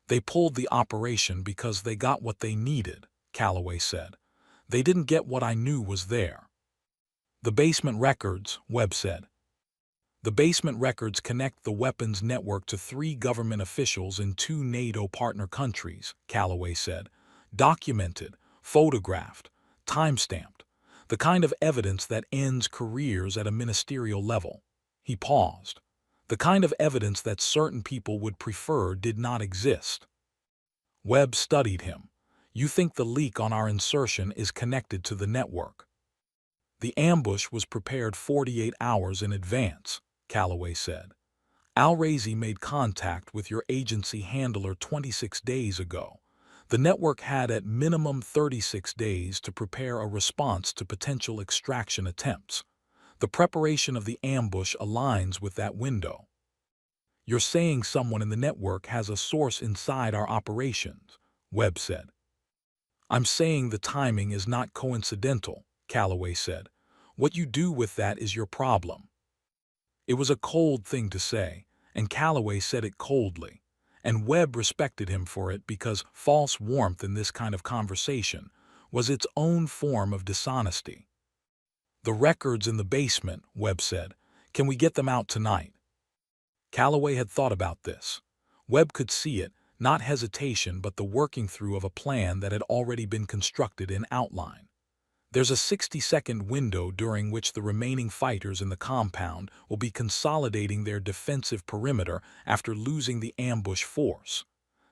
"They pulled the operation because they got what they needed," Calloway said. "They didn't get what I knew was there." "The basement records," Webb said. "The basement records connect the weapons network to 3 government officials in 2 NATO partner countries," Calloway said. "Documented, photographed, time-stamped. The kind of evidence that ends careers at a ministerial level." He paused. "The kind of evidence that certain people would prefer did not exist." Webb studied him. "You think the leak on our insertion is connected to the network?" "The ambush was prepared 48 hours in advance," Calloway said. "Al-Razi made contact with your agency handler 26 days ago. The network had at minimum 36 days to prepare a response to potential extraction attempts. The preparation of the ambush aligns with that window." "You're saying someone in the network has a source inside our operations," Webb said. "I'm saying the timing is not coincidental," Calloway said. "What you do with that is your problem." It was a cold thing to say, and Calloway said it coldly, and Webb respected him for it because false warmth in this kind of conversation was its own form of dishonesty. "The records in the basement," Webb said. "Can we get them out tonight?" Calloway had thought about this. Webb could see it, not hesitation but the working through of a plan that had already been constructed in outline. There's a 60-second window during which the remaining fighters in the compound will be consolidating their defensive perimeter after losing the ambush force.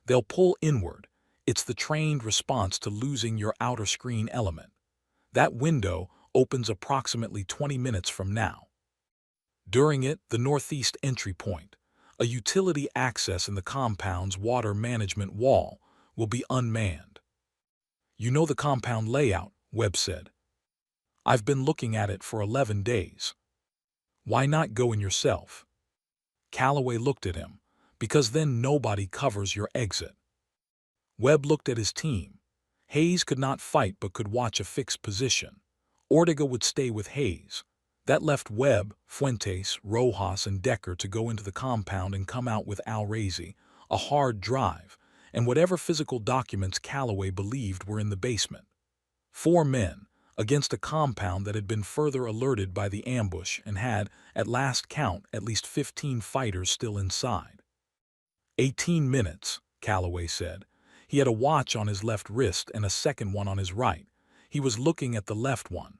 They'll pull inward. It's the trained response to losing your outer screen element. That window opens approximately 20 minutes from now. During it, the northeast entry point, a utility access in the compound's water management wall, will be unmanned. You know the compound layout, Webb said. I've been looking at it for 11 days. Why not go in yourself? Calloway looked at him. Because then nobody covers your exit. Webb looked at his team. Hayes could not fight but could watch a fixed position. Ortega would stay with Hayes. That left Webb, Fuentes, Rojas, and Decker to go into the compound and come out with Alrazy, a hard drive, and whatever physical documents Calloway believed were in the basement. 4 men, against a compound that had been further alerted by the ambush and had, at last count, at least 15 fighters still inside. 18 minutes, Calloway said. He had a watch on his left wrist and a second one on his right. He was looking at the left one.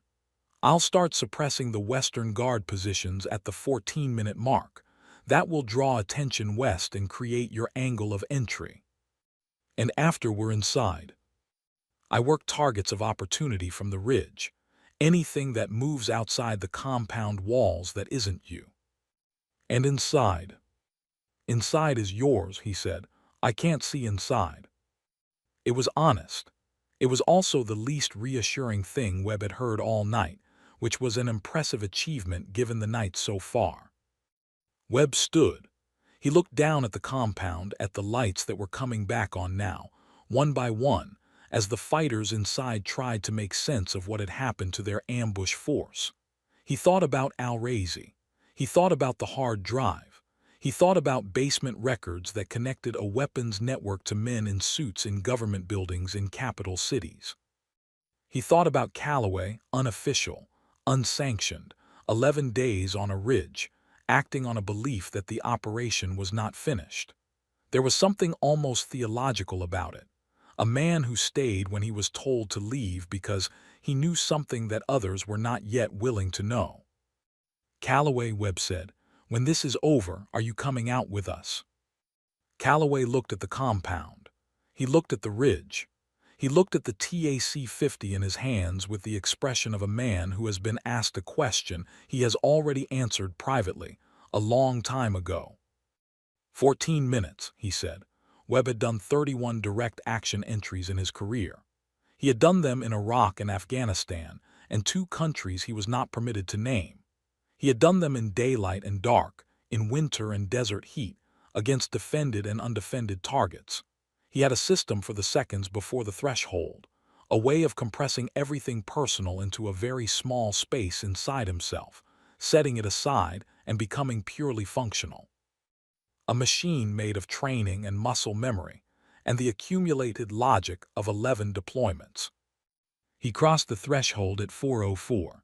I'll start suppressing the Western Guard positions at the 14-minute mark. That will draw attention west and create your angle of entry. And after we're inside, I work targets of opportunity from the ridge. Anything that moves outside the compound walls that isn't you. And inside. Inside is yours, he said. I can't see inside. It was honest. It was also the least reassuring thing Webb had heard all night, which was an impressive achievement given the night so far. Webb stood. He looked down at the compound, at the lights that were coming back on now, one by one, as the fighters inside tried to make sense of what had happened to their ambush force. He thought about Alrazy. He thought about the hard drive. He thought about basement records that connected a weapons network to men in suits in government buildings in capital cities. He thought about Calloway, unofficial, unsanctioned, 11 days on a ridge, acting on a belief that the operation was not finished. There was something almost theological about it. A man who stayed when he was told to leave because he knew something that others were not yet willing to know. Calloway, Webb said, when this is over, are you coming out with us? Calloway looked at the compound. He looked at the ridge. He looked at the TAC-50 in his hands with the expression of a man who has been asked a question he has already answered privately, a long time ago. 14 minutes, he said. Webb had done 31 direct action entries in his career. He had done them in Iraq and Afghanistan, and 2 countries he was not permitted to name. He had done them in daylight and dark, in winter and desert heat, against defended and undefended targets. He had a system for the seconds before the threshold, a way of compressing everything personal into a very small space inside himself, setting it aside and becoming purely functional. A machine made of training and muscle memory, and the accumulated logic of 11 deployments. He crossed the threshold at 4:04.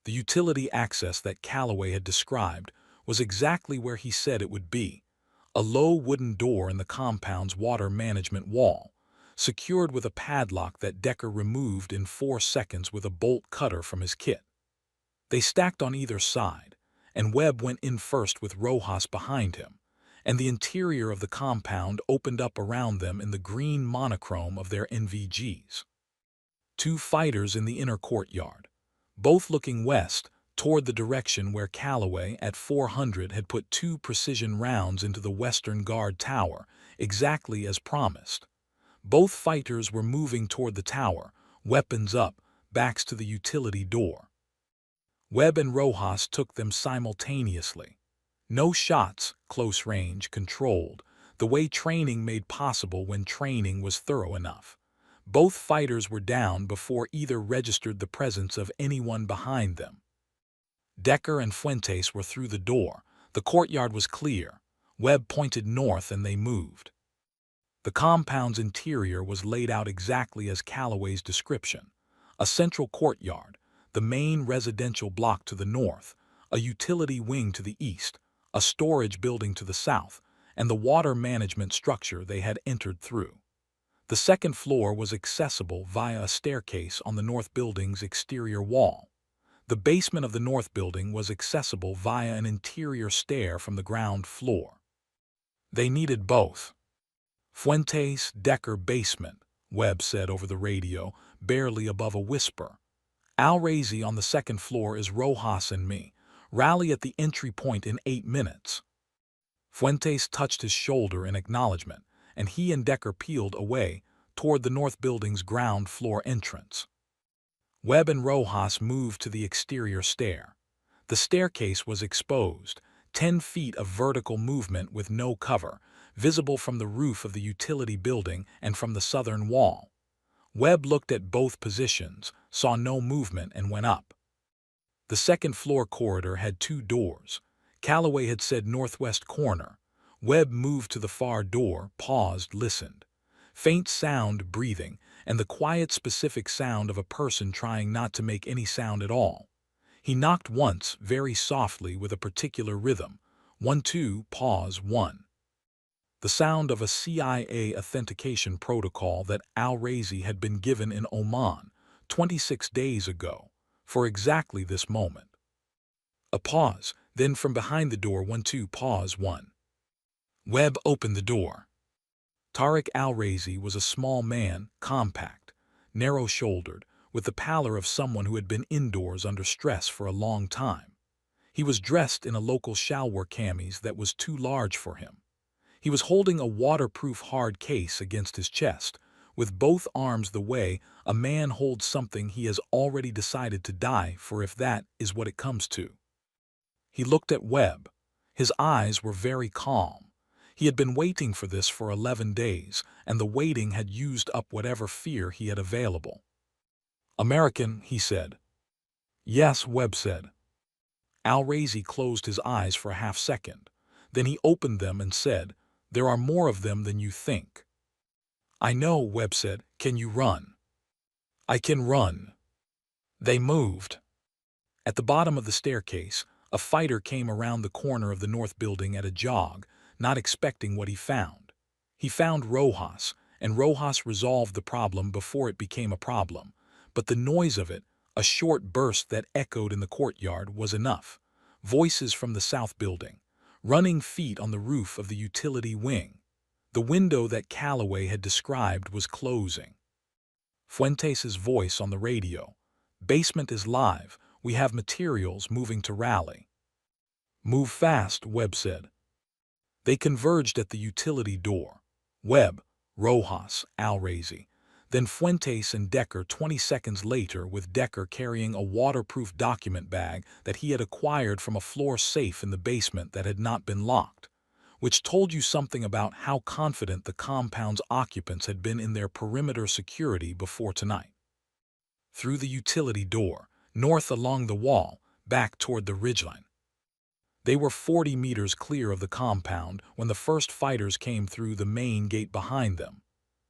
The utility access that Calloway had described was exactly where he said it would be, a low wooden door in the compound's water management wall, secured with a padlock that Decker removed in 4 seconds with a bolt cutter from his kit. They stacked on either side, and Webb went in first with Rojas behind him, and the interior of the compound opened up around them in the green monochrome of their NVGs. 2 fighters in the inner courtyard, both looking west, toward the direction where Calloway at 400 had put 2 precision rounds into the Western Guard tower, exactly as promised. Both fighters were moving toward the tower, weapons up, backs to the utility door. Webb and Rojas took them simultaneously. No shots, close range, controlled, the way training made possible when training was thorough enough. Both fighters were down before either registered the presence of anyone behind them. Decker and Fuentes were through the door. The courtyard was clear. Webb pointed north and they moved. The compound's interior was laid out exactly as Calloway's description. A central courtyard, the main residential block to the north, a utility wing to the east, a storage building to the south, and the water management structure they had entered through. The second floor was accessible via a staircase on the north building's exterior wall. The basement of the north building was accessible via an interior stair from the ground floor. They needed both. Fuentes, Decker basement, Webb said over the radio, barely above a whisper. Al Razi on the second floor is Rojas and me. Rally at the entry point in 8 minutes. Fuentes touched his shoulder in acknowledgement, and he and Decker peeled away toward the north building's ground floor entrance. Webb and Rojas moved to the exterior stair. The staircase was exposed, 10 feet of vertical movement with no cover, visible from the roof of the utility building and from the southern wall. Webb looked at both positions, saw no movement, and went up. The second floor corridor had 2 doors. Calloway had said northwest corner. Webb moved to the far door, paused, listened. Faint sound, breathing, and the quiet specific sound of a person trying not to make any sound at all. He knocked once, very softly, with a particular rhythm. 1, 2, pause, 1. The sound of a CIA authentication protocol that Al Razi had been given in Oman 26 days ago, for exactly this moment. A pause, then from behind the door, 1, 2, pause, 1. Webb opened the door. Tariq Al Razi was a small man, compact, narrow-shouldered, with the pallor of someone who had been indoors under stress for a long time. He was dressed in a local shalwar kameez that was too large for him. He was holding a waterproof hard case against his chest, with both arms the way a man holds something he has already decided to die for, if that is what it comes to. He looked at Webb. His eyes were very calm. He had been waiting for this for 11 days, and the waiting had used up whatever fear he had available. "American," he said. "Yes," Webb said. Al Razi closed his eyes for a half-second. Then he opened them and said, "There are more of them than you think." "I know," Webb said. "Can you run?" "I can run." They moved. At the bottom of the staircase, a fighter came around the corner of the north building at a jog, not expecting what he found. He found Rojas, and Rojas resolved the problem before it became a problem. But the noise of it, a short burst that echoed in the courtyard, was enough. Voices from the south building. Running feet on the roof of the utility wing. The window that Calloway had described was closing. Fuentes' voice on the radio. "Basement is live. We have materials moving to rally." "Move fast," Webb said. They converged at the utility door. Webb, Rojas, Al Razi. Then Fuentes and Decker 20 seconds later, with Decker carrying a waterproof document bag that he had acquired from a floor safe in the basement that had not been locked, which told you something about how confident the compound's occupants had been in their perimeter security before tonight. Through the utility door, north along the wall, back toward the ridgeline. They were 40 meters clear of the compound when the first fighters came through the main gate behind them.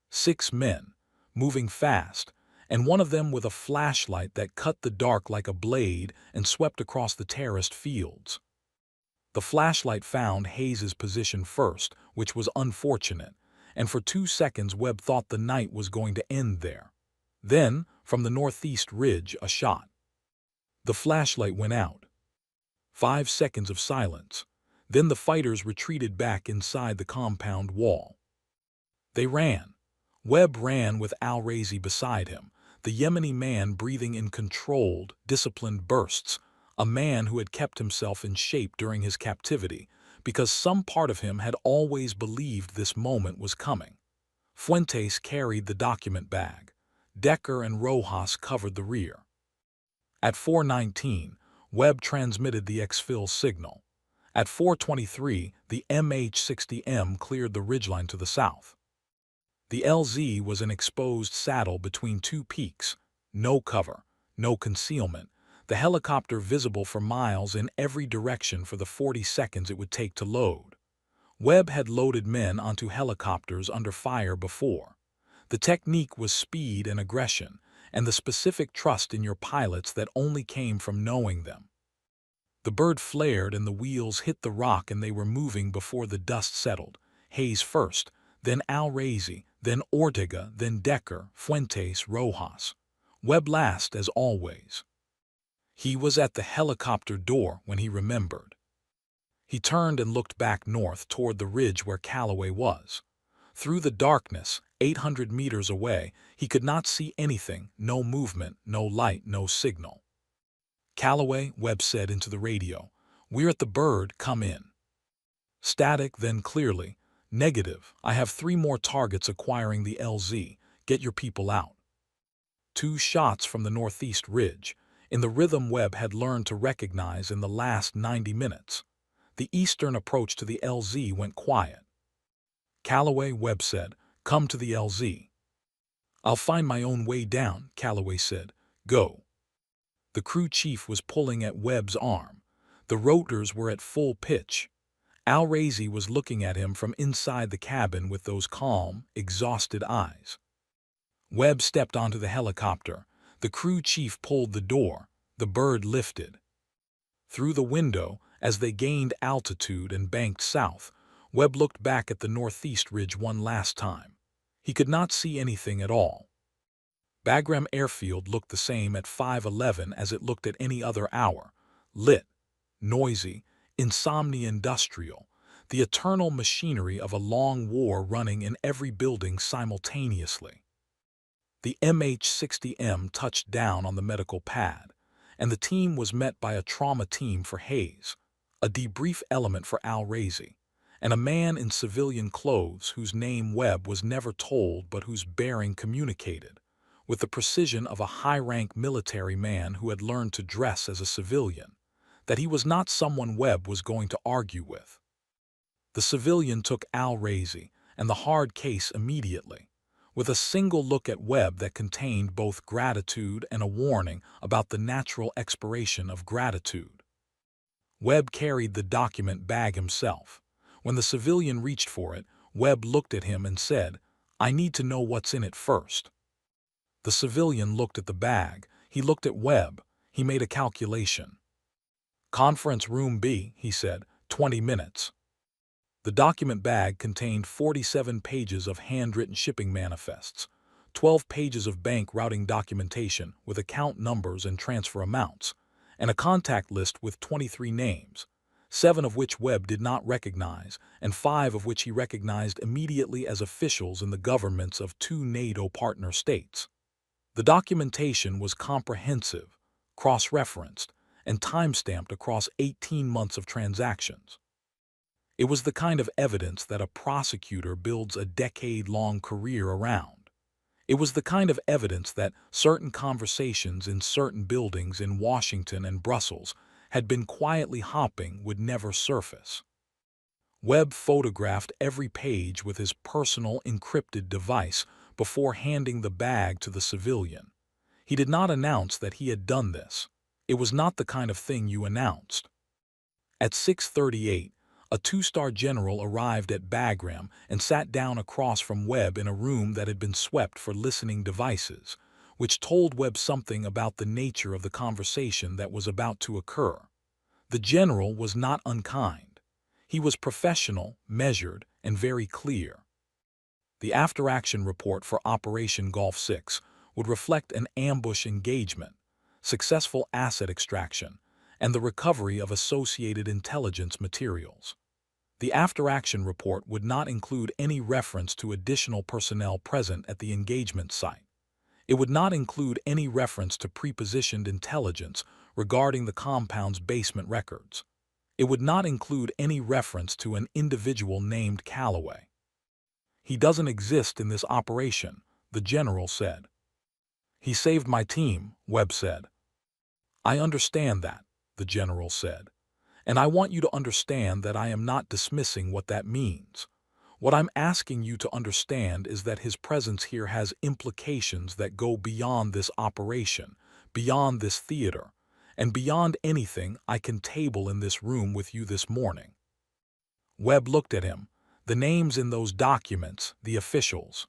6 men, moving fast, and one of them with a flashlight that cut the dark like a blade and swept across the terraced fields. The flashlight found Hayes's position first, which was unfortunate, and for 2 seconds Webb thought the night was going to end there. Then, from the northeast ridge, a shot. The flashlight went out. 5 seconds of silence. Then the fighters retreated back inside the compound wall. They ran. Webb ran with Al Razi beside him, the Yemeni man breathing in controlled, disciplined bursts, a man who had kept himself in shape during his captivity, because some part of him had always believed this moment was coming. Fuentes carried the document bag. Decker and Rojas covered the rear. At 4:19, Webb transmitted the exfil signal. At 4:23, the MH-60M cleared the ridgeline to the south. The LZ was an exposed saddle between 2 peaks, no cover, no concealment, the helicopter visible for miles in every direction for the 40 seconds it would take to load. Webb had loaded men onto helicopters under fire before. The technique was speed and aggression, and the specific trust in your pilots that only came from knowing them. The bird flared and the wheels hit the rock, and they were moving before the dust settled. Hayes first, then Al Razi, then Ortega, then Decker, Fuentes, Rojas. Webb last, as always. He was at the helicopter door when he remembered. He turned and looked back north toward the ridge where Calloway was. Through the darkness, 800 meters away, he could not see anything, no movement, no light, no signal. "Calloway," Webb said into the radio. "We're at the Bird, come in." Static, then clearly. "Negative. I have 3 more targets acquiring the LZ. Get your people out." 2 shots from the northeast ridge, in the rhythm Webb had learned to recognize in the last 90 minutes. The eastern approach to the LZ went quiet. "Calloway," Webb said, "come to the LZ." "I'll find my own way down," Calloway said. "Go." The crew chief was pulling at Webb's arm. The rotors were at full pitch. Al Razy was looking at him from inside the cabin with those calm, exhausted eyes. Webb stepped onto the helicopter. The crew chief pulled the door. The Bird lifted. Through the window, as they gained altitude and banked south, Webb looked back at the northeast ridge one last time. He could not see anything at all. Bagram Airfield looked the same at 5:11 as it looked at any other hour. Lit, noisy, insomnia industrial, the eternal machinery of a long war running in every building simultaneously. The MH-60M touched down on the medical pad, and the team was met by a trauma team for Hayes, a debrief element for Al Razy, and a man in civilian clothes whose name Webb was never told but whose bearing communicated, with the precision of a high-rank military man who had learned to dress as a civilian, that he was not someone Webb was going to argue with. The civilian took Al Razy and the hard case immediately, with a single look at Webb that contained both gratitude and a warning about the natural expiration of gratitude. Webb carried the document bag himself. When the civilian reached for it, Webb looked at him and said, "I need to know what's in it first." The civilian looked at the bag. He looked at Webb. He made a calculation. "Conference room B," he said, 20 minutes. The document bag contained 47 pages of handwritten shipping manifests, 12 pages of bank routing documentation with account numbers and transfer amounts, and a contact list with 23 names, 7 of which Webb did not recognize, and 5 of which he recognized immediately as officials in the governments of 2 NATO partner states. The documentation was comprehensive, cross-referenced, and time-stamped across 18 months of transactions. It was the kind of evidence that a prosecutor builds a decade-long career around. It was the kind of evidence that certain conversations in certain buildings in Washington and Brussels had been quietly hopping would never surface. Webb photographed every page with his personal encrypted device before handing the bag to the civilian. He did not announce that he had done this. It was not the kind of thing you announced. At 6:38, a 2-star general arrived at Bagram and sat down across from Webb in a room that had been swept for listening devices, which told Webb something about the nature of the conversation that was about to occur. The general was not unkind. He was professional, measured, and very clear. The after-action report for Operation Golf 6 would reflect an ambush engagement, successful asset extraction, and the recovery of associated intelligence materials. The after-action report would not include any reference to additional personnel present at the engagement site. It would not include any reference to prepositioned intelligence regarding the compound's basement records. It would not include any reference to an individual named Calloway. "He doesn't exist in this operation," the general said. "He saved my team," Webb said. "I understand that," the general said. "And I want you to understand that I am not dismissing what that means. What I'm asking you to understand is that his presence here has implications that go beyond this operation, beyond this theater, and beyond anything I can table in this room with you this morning." Webb looked at him. "The names in those documents, the officials."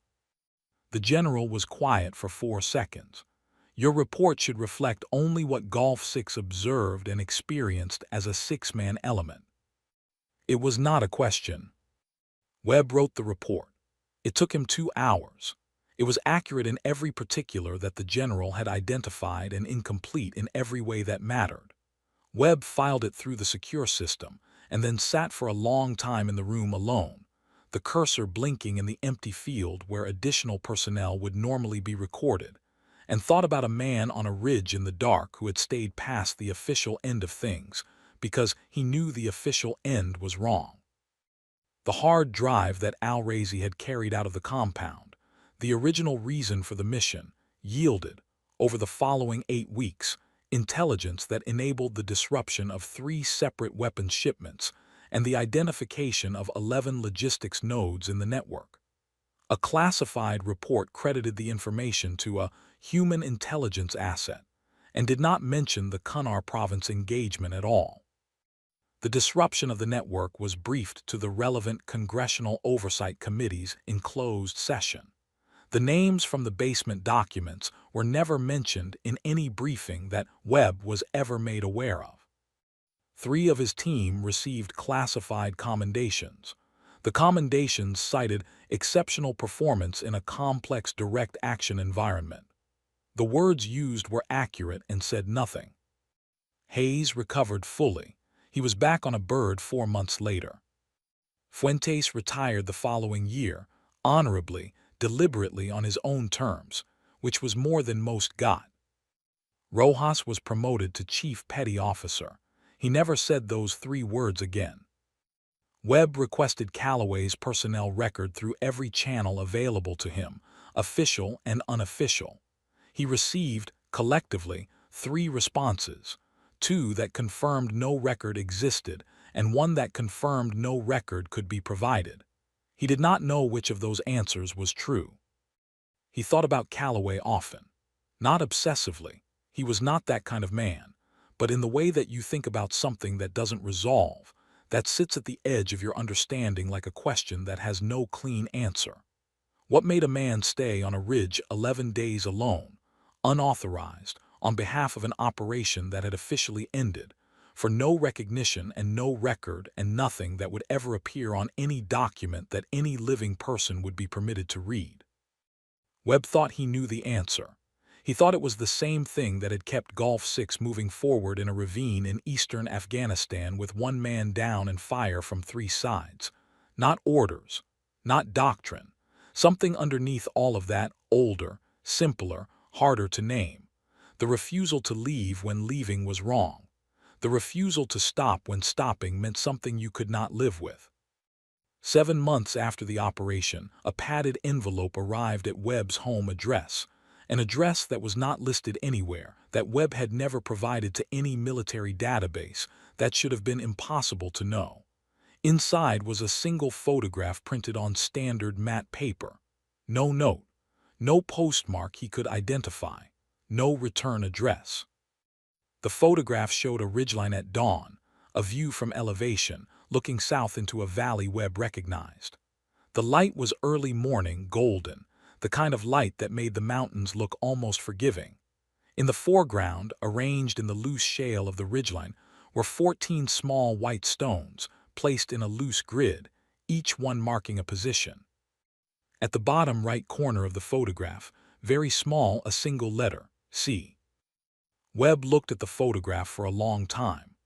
The general was quiet for 4 seconds. "Your report should reflect only what Golf 6 observed and experienced as a 6-man element." It was not a question. Webb wrote the report. It took him 2 hours. It was accurate in every particular that the general had identified and incomplete in every way that mattered. Webb filed it through the secure system and then sat for a long time in the room alone, the cursor blinking in the empty field where additional personnel would normally be recorded, and thought about a man on a ridge in the dark who had stayed past the official end of things because he knew the official end was wrong. The hard drive that Al-Razi had carried out of the compound, the original reason for the mission, yielded, over the following 8 weeks, intelligence that enabled the disruption of 3 separate weapons shipments and the identification of 11 logistics nodes in the network. A classified report credited the information to a human intelligence asset and did not mention the Kunar province engagement at all. The disruption of the network was briefed to the relevant congressional oversight committees in closed session. The names from the basement documents were never mentioned in any briefing that Webb was ever made aware of. 3 of his team received classified commendations. The commendations cited exceptional performance in a complex direct action environment. The words used were accurate and said nothing. Hayes recovered fully. He was back on a bird 4 months later. Fuentes retired the following year, honorably, deliberately on his own terms, which was more than most got. Rojas was promoted to chief petty officer. He never said those 3 words again. Webb requested Calloway's personnel record through every channel available to him, official and unofficial. He received, collectively, 3 responses, 2 that confirmed no record existed and 1 that confirmed no record could be provided. He did not know which of those answers was true. He thought about Calloway often. Not obsessively, he was not that kind of man, but in the way that you think about something that doesn't resolve, that sits at the edge of your understanding like a question that has no clean answer. What made a man stay on a ridge 11 days alone, unauthorized, on behalf of an operation that had officially ended, for no recognition and no record and nothing that would ever appear on any document that any living person would be permitted to read? Webb thought he knew the answer. He thought it was the same thing that had kept Gulf 6 moving forward in a ravine in eastern Afghanistan with 1 man down and fire from 3 sides. Not orders, not doctrine. Something underneath all of that, older, simpler, harder to name. The refusal to leave when leaving was wrong. The refusal to stop when stopping meant something you could not live with. 7 months after the operation, a padded envelope arrived at Webb's home address, an address that was not listed anywhere, that Webb had never provided to any military database, that should have been impossible to know. Inside was a single photograph printed on standard matte paper. No note, no postmark he could identify, no return address. The photograph showed a ridgeline at dawn, a view from elevation, looking south into a valley Webb recognized. The light was early morning, golden, the kind of light that made the mountains look almost forgiving. In the foreground, arranged in the loose shale of the ridgeline, were 14 small white stones, placed in a loose grid, each one marking a position. At the bottom right corner of the photograph, very small, a single letter, C. Webb looked at the photograph for a long time.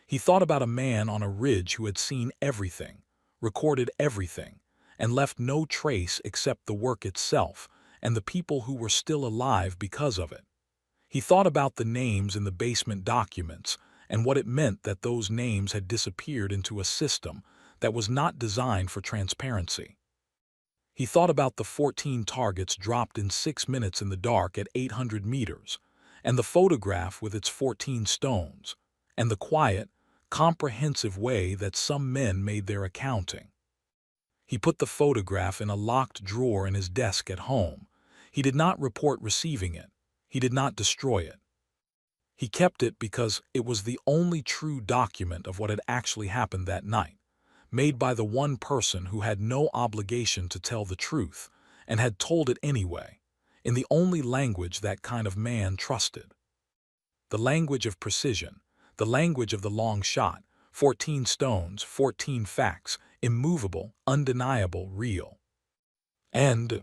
He thought about a man on a ridge who had seen everything, recorded everything, and left no trace except the work itself and the people who were still alive because of it. He thought about the names in the basement documents and what it meant that those names had disappeared into a system that was not designed for transparency. He thought about the 14 targets dropped in 6 minutes in the dark at 800 meters, and the photograph with its 14 stones, and the quiet, comprehensive way that some men made their accounting. He put the photograph in a locked drawer in his desk at home. He did not report receiving it. He did not destroy it. He kept it because it was the only true document of what had actually happened that night, made by the one person who had no obligation to tell the truth, and had told it anyway, in the only language that kind of man trusted. The language of precision, the language of the long shot, 14 stones, 14 facts, immovable, undeniable, real. And